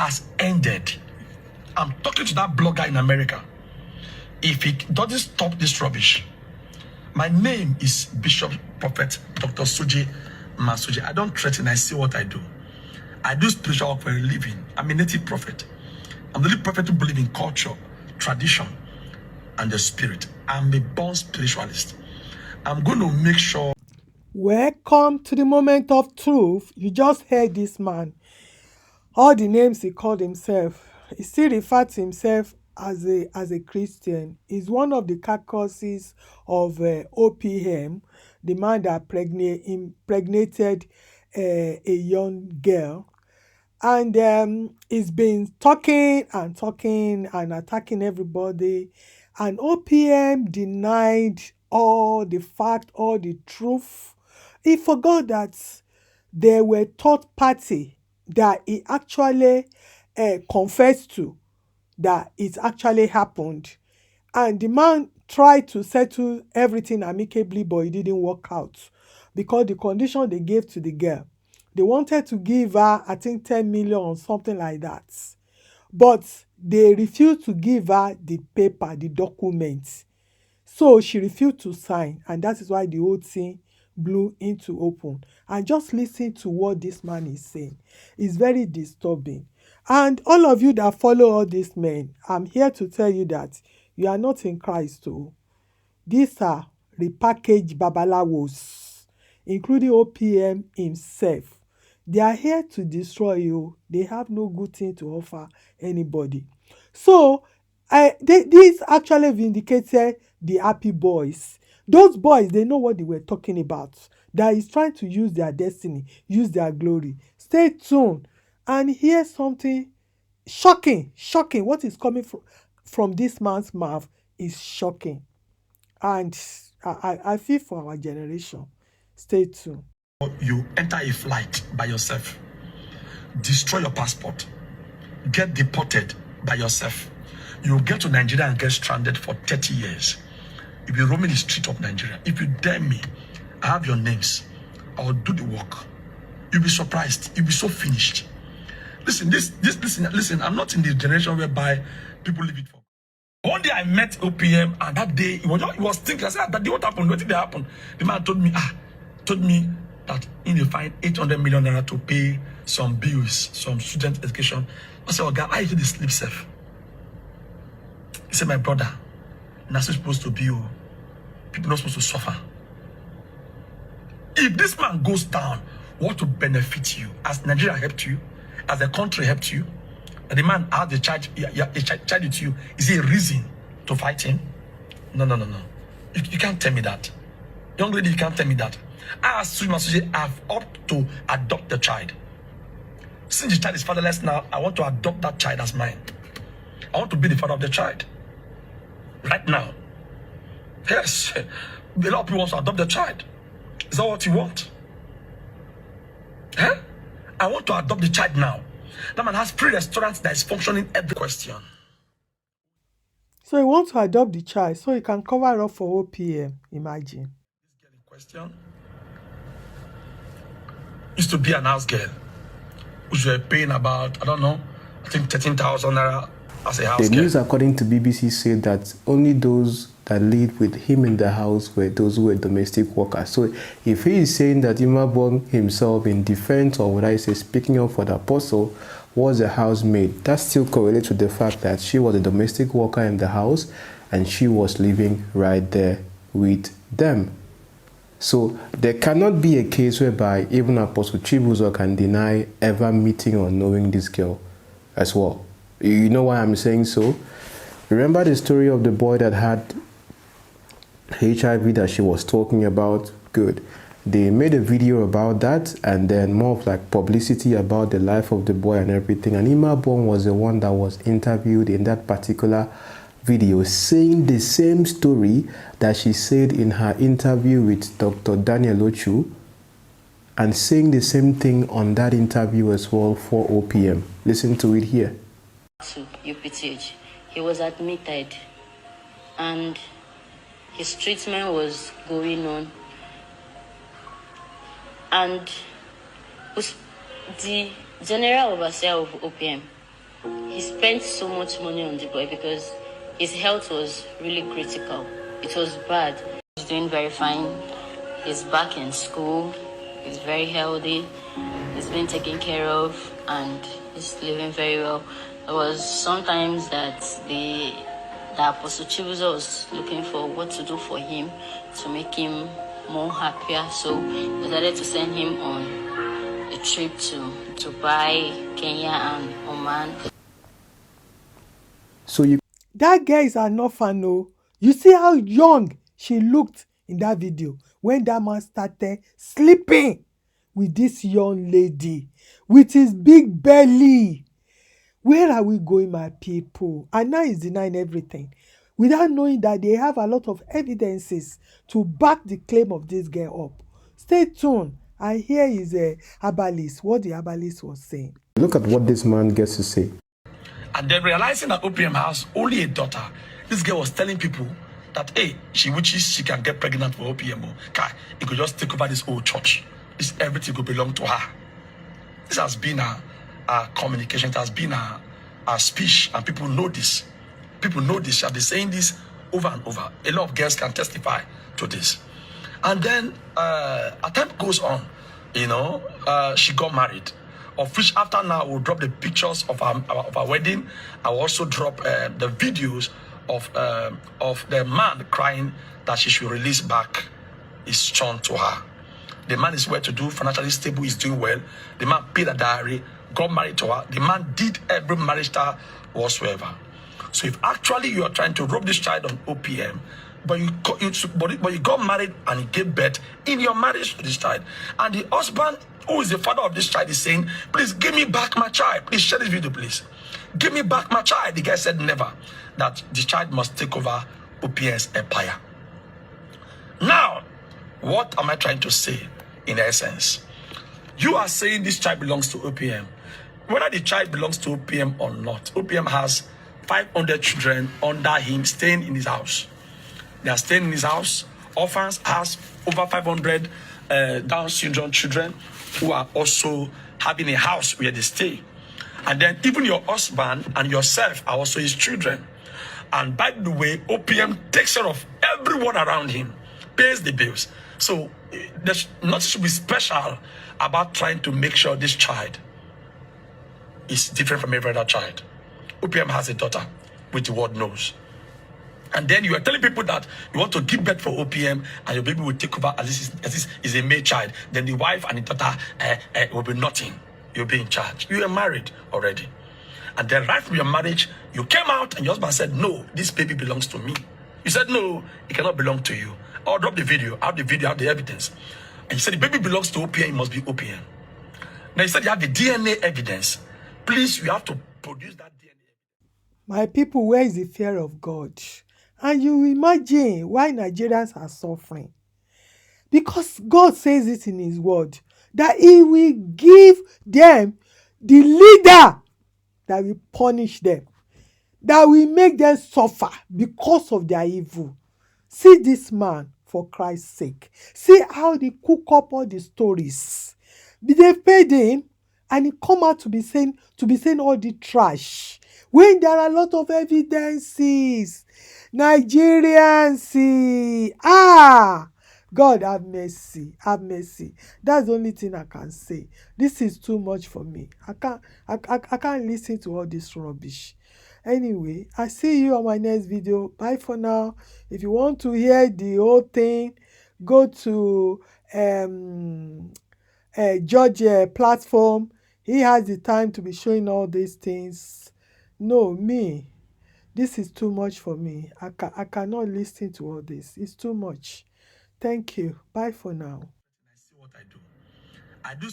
has ended. I'm talking to that blogger in America. If it doesn't stop this rubbish, my name is Bishop Prophet Dr. Suji Masuji. I don't threaten, I see what I do. I do spiritual work for a living. I'm a native prophet. I'm the only prophet who believes in culture, tradition, and the spirit. I'm a born spiritualist. I'm going to make sure. Welcome to the moment of truth. You just heard this man. All the names he called himself. He still referred to himself as a Christian. He's one of the carcasses of OPM, the man that impregnated a young girl. And he's been talking and attacking everybody. And OPM denied all the fact, all the truth. He forgot that there were third party that he actually confessed to, that it actually happened. And the man tried to settle everything amicably, but it didn't work out because the condition they gave to the girl, they wanted to give her, I think, 10 million or something like that. But they refused to give her the paper, the documents. So she refused to sign, and that is why the whole thing blew into open. And just listen to what this man is saying. It's very disturbing. And all of you that follow all these men, I'm here to tell you that you are not in Christ too. These are repackaged babalawos, including OPM himself. They are here to destroy you. They have no good thing to offer anybody. So, this actually vindicated the happy boys. Those boys, they know what they were talking about. That is trying to use their destiny, use their glory. Stay tuned and hear something shocking. What is coming from this man's mouth is shocking. And I feel for our generation. Stay tuned. You enter a flight by yourself, destroy your passport, get deported by yourself. You get to Nigeria and get stranded for 30 years. You'll be roaming the street of Nigeria. If you dare me, I have your names. I'll do the work. You'll be surprised. You'll be so finished. Listen, listen, I'm not in the generation whereby people leave it for. One day I met OPM, and that day he was thinking, I said, that day what happened? What did happen? The man told me that he will find 800 million naira to pay some bills, some student education. I said, oh God, I did sleep safe. He said, my brother, that's not supposed to be you. People not supposed to suffer. If this man goes down, what will benefit you? As Nigeria helped you, as the country helped you, and the man had the charge, charge with you, is there a reason to fight him? No. You can't tell me that. Young lady, you can't tell me that. I have opted to adopt the child. Since the child is fatherless now, I want to adopt that child as mine. I want to be the father of the child. Right now. Yes. A lot of people want to adopt the child. Is that what you want? Huh? I want to adopt the child now. That man has 3 restaurants that is functioning every question. So he wants to adopt the child so he can cover up for OPM. Imagine. This girl in question used to be an house girl, which were paying about, I don't know, I think 13,000 naira as a house girl. The news, according to BBC, said that only those that lived with him in the house were those who were domestic workers. So if he is saying that Imabong himself, in defense, or would I say speaking up for the apostle, was a housemaid, that still correlates with the fact that she was a domestic worker in the house and she was living right there with them. So there cannot be a case whereby even Apostle Chibuzor can deny ever meeting or knowing this girl as well. You know why I'm saying so? Remember the story of the boy that had HIV that she was talking about? Good. They made a video about that, and then more of like publicity about the life of the boy and everything. And Imabong was the one that was interviewed in that particular video, saying the same story that she said in her interview with Dr. Daniel Ochu, and saying the same thing on that interview as well for OPM. Listen to it here. To UPTH, he was admitted and his treatment was going on, and the general overseer of OPM he spent so much money on the boy because his health was really critical. It was bad. He's doing very fine. He's back in school. He's very healthy. He's been taken care of and he's living very well. There was sometimes that the Apostle Chibuzor was looking for what to do for him to make him more happier. So we decided to send him on a trip to Dubai, Kenya, and Oman. So you That girl is an orphan, oh. You see how young she looked in that video when that man started sleeping with this young lady with his big belly. Where are we going, my people? And now he's denying everything without knowing that they have a lot of evidences to back the claim of this girl up. Stay tuned. I hear is a herbalist, what the herbalist was saying. look at what this man gets to say. And then realizing that OPM has only a daughter, this girl was telling people that, hey, she wishes she can get pregnant for OPM. It could just take over this whole church. Everything could belong to her. This has been a communication. It has been a speech, and people know this. People know this. She has been saying this over and over. A lot of girls can testify to this. And then time goes on. She got married. Of which after now we'll drop the pictures of our wedding. I will also drop the videos of the man crying that she should release back his son to her. The man is well-to-do, financially stable, is doing well. The man paid a dowry, got married to her. The man did every marriage whatsoever. So if actually you are trying to rob this child on OPM, but you got married and you gave birth in your marriage to this child, and the husband who is the father of this child is saying, please give me back my child. Please share this video, please. Give me back my child. The guy said never. That the child must take over OPM's empire. Now, what am I trying to say in essence? You are saying this child belongs to OPM. Whether the child belongs to OPM or not, OPM has 500 children under him staying in his house. They are staying in his house. Orphans has over 500 Down syndrome children who are also having a house where they stay. And then even your husband and yourself are also his children. And by the way, OPM takes care of everyone around him, pays the bills. So there's nothing should be special about trying to make sure this child is different from every other child. OPM has a daughter, which the world knows. And then you are telling people that you want to give birth for OPM and your baby will take over as this is a male child. Then the wife and the daughter will be nothing. You'll be in charge. You are married already. And then right from your marriage, you came out and your husband said, no, this baby belongs to me. You said, no, it cannot belong to you. Or drop the video, have the evidence. And you said, the baby belongs to OPM, it must be OPM. Now you said you have the DNA evidence. Please, you have to produce that DNA. My people, where is the fear of God? And you imagine why Nigerians are suffering. Because God says it in his word, that he will give them the leader that will punish them, that will make them suffer because of their evil. See this man, for Christ's sake. See how they cook up all the stories. They paid him and he come out to be saying all the trash. When there are a lot of evidences. Nigerians, God have mercy, have mercy. That's the only thing I can say. This is too much for me. I can't listen to all this rubbish. Anyway, I see you on my next video. Bye for now. If you want to hear the whole thing, go to George platform. He has the time to be showing all these things. No, me. This is too much for me. I cannot listen to all this. It's too much. Thank you. Bye for now. I see what I do. I do.